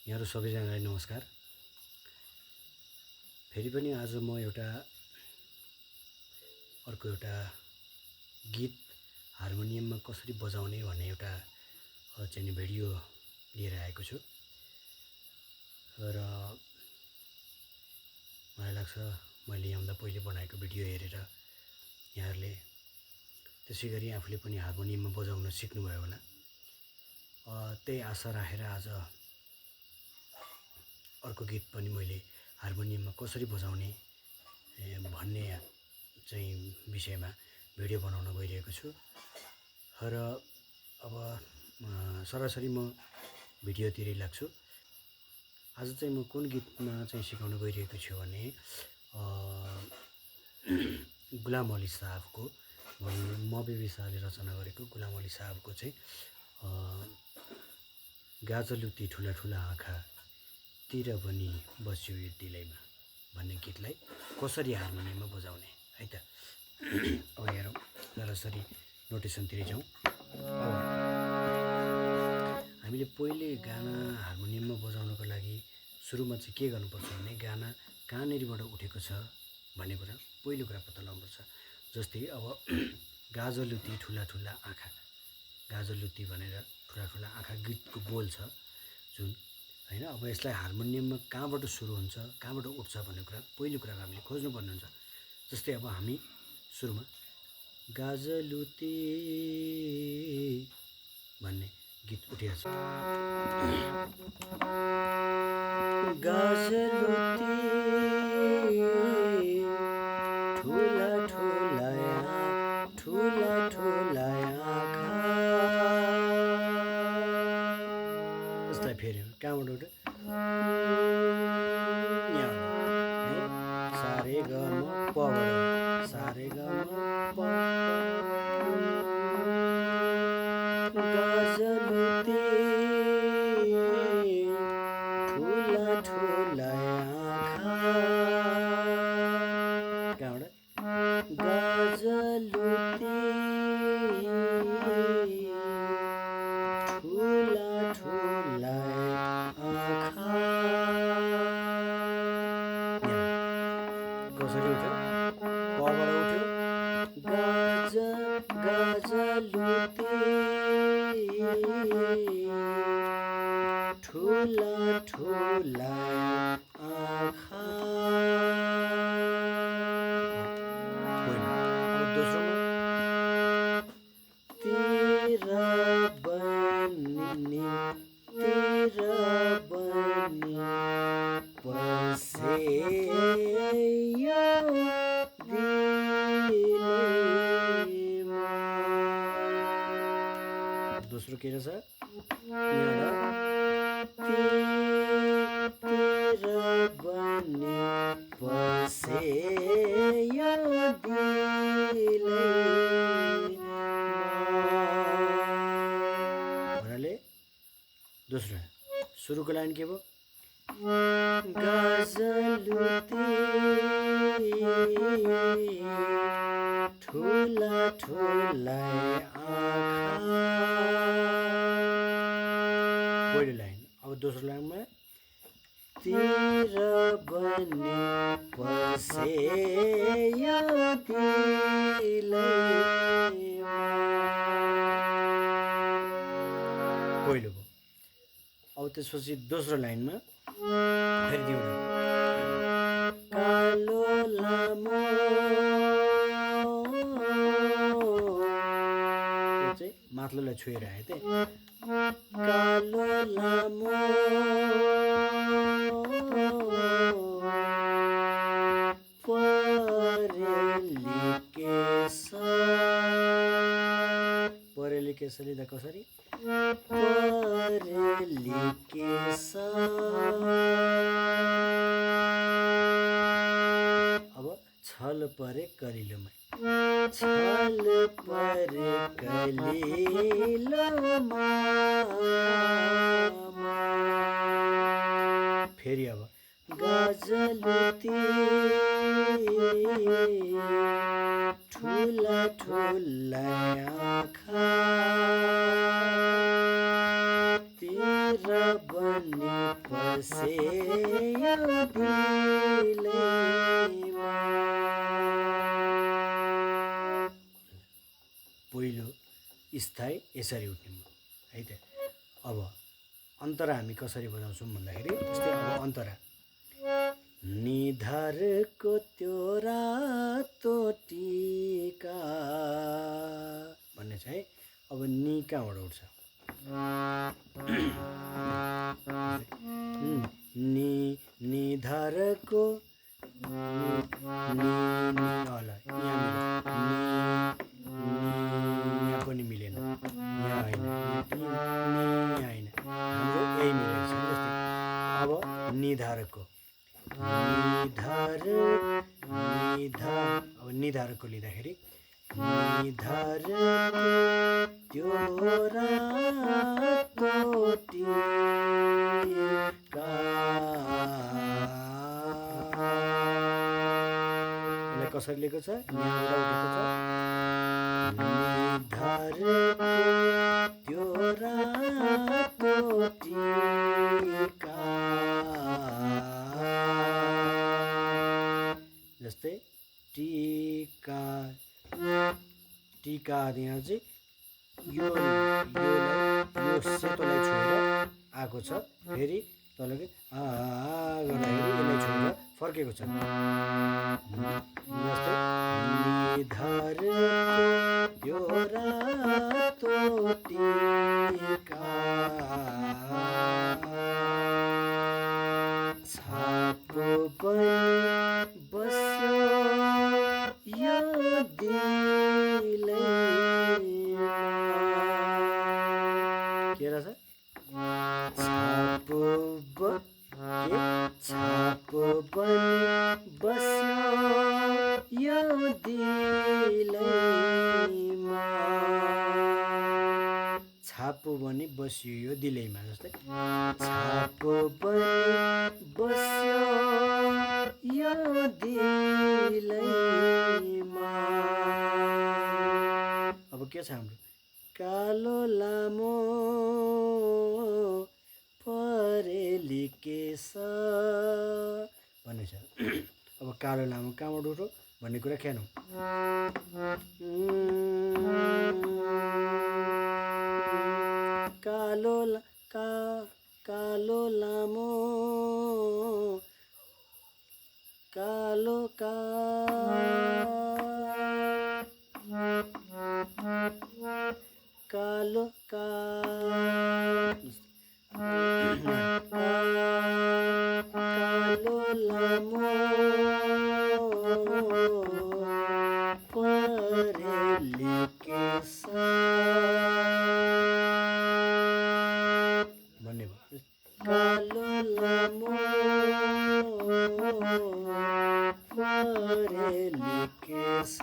यहाँहरु सबैजनालाई नमस्कार। फेरि पनि आज म अर्को एउटा गीत हार्मोनियममा कसरी बजाउने भन्ने एउटा चाहिँ भिडियो लिएर आएको छु र मलाई लाग्छ मैले यहाँभन्दा पहिले बनाएको भिडियो हेरेर यहाँहरूले त्यसैगरी आफूले पनि हार्मोनियममा बजाउन सिक्नुभयो होला। त्यही आशा राखेर आज अर्को गीत पनि मैले हार्मोनियममा कसरी बजाउने भन्ने चाहिँ विषयमा भिडियो बनाउन गइरहेको छु र अब सरासरी म भिडियोतिरै लाग्छु। आज चाहिँ म कुन गीतमा चाहिँ सिकाउन गइरहेको छु भने गुलाम अली साहबको मबेबी शाहले रचना गरेको गुलाम अली साहबको चाहिँ गाजलुती ठुला ठुला आँखा तिर पनि बस्यो यो दिलैमा भन्ने गीतलाई कसरी हार्मोनियममा बजाउने है त। अब हेरौँ सरासरी नोटेसनतिर जाउँ। हामीले पहिले गाना हार्मोनियममा बजाउनको लागि सुरुमा चाहिँ के गर्नुपर्छ भने गाना कहाँनेरिबाट उठेको छ भन्ने कुरा पहिलो कुरा पत्ता लगाउनुपर्छ। जस्तै अब गाजलुती ठुला ठुला आँखा, गाजलुती भनेर ठुला ठुला आँखा गीतको बोल छ जुन हैन। अब यसलाई हार्मोनियममा कहाँबाट सुरु हुन्छ कहाँबाट उठ्छ भन्ने कुरा पहिलो कुरा हामीले खोज्नुपर्ने हुन्छ। जस्तै अब हामी सुरुमा गाजलुती भन्ने गीत उठेको छ। गाजलुती ठुला ठुला आँखा यसलाई फेरि कहाँबाट उठ्यो यहाँ सारे ग म पबाट सारे ग म प गाजलुती ठुला ठुला आँखा कहाँबाट गाजलुती ठुला ठुला आँखा कसरी उठ्यो पबाट उठ्यो गाजलुती ठुला ठुला आँखा। दोस्रोमा तिर बन्नी बसे यो दिलैमा। दोस्रो के रहेछ तिर बन्नी बसे यो दिलैमा भन्नाले दोस्रो सुरुको लाइन के भयो गाजलुती ठुला ठुला आँखा पहिलो लाइन। अब दोस्रो लाइनमा तिर बन्नी बसे यो दिलैमा पहिलो भयो। अब त्यसपछि दोस्रो लाइनमा फेरि दिउँ कालो लामो चाहिँ माथिल्लोलाई छोएर आए त कालो लामो परेली केस लिँदा कसरी परेली केस। अब छल परे कलिलोमा छल परे कलिलोमा फेरि अब गाजलुती ठुला ठुला आँखा तिर बन्ने पसेयो दिलैमा। पहिलो स्थायी यसरी उठ्ने है त। अब अन्तरा हामी कसरी बजाउँछौँ भन्दाखेरि जस्तै अब अन्तरा निधारको त्यो रातो टिका भन्ने छ है। अब नि कहाँबाट उठ्छ निधारको यहाँ पनि मिलेन, यहाँ होइन, होइन, हाम्रो यही मिलेको छ। जस्तै अब निधारको अब निधारको लिँदाखेरि निधारको त्यो रातो टिका, यसलाई कसरी लिएको छ, यहाँबाट उठेको छ निधारको त्यो रातो टिका। जस्तै टिका टिका यहाँ चाहिँ यो सेतोलाई छोडेर आएको छ, फेरि तलको गर्दाखेरि यसलाई छोडेर फर्केको छ। जस्तै निधारको त्यो रातो टिका छापो बनी बस्यो यो दिलैमा। के रहेछ छापो बनी बस्यो यो दिलैमा। छापो बनी बस्यो यो दिलैमा। जस्तै छापो बनी बस्यो यो दिलैमा। अब के छ हाम्रो कालो लामो परेली केश भन्ने छ। अब कालो लामो कहाँबाट उठ्यो भन्ने कुरा ख्यालौँ। कालो लामो कालो लामो परेली केश भन्ने भयो। कालो लामो परेली केश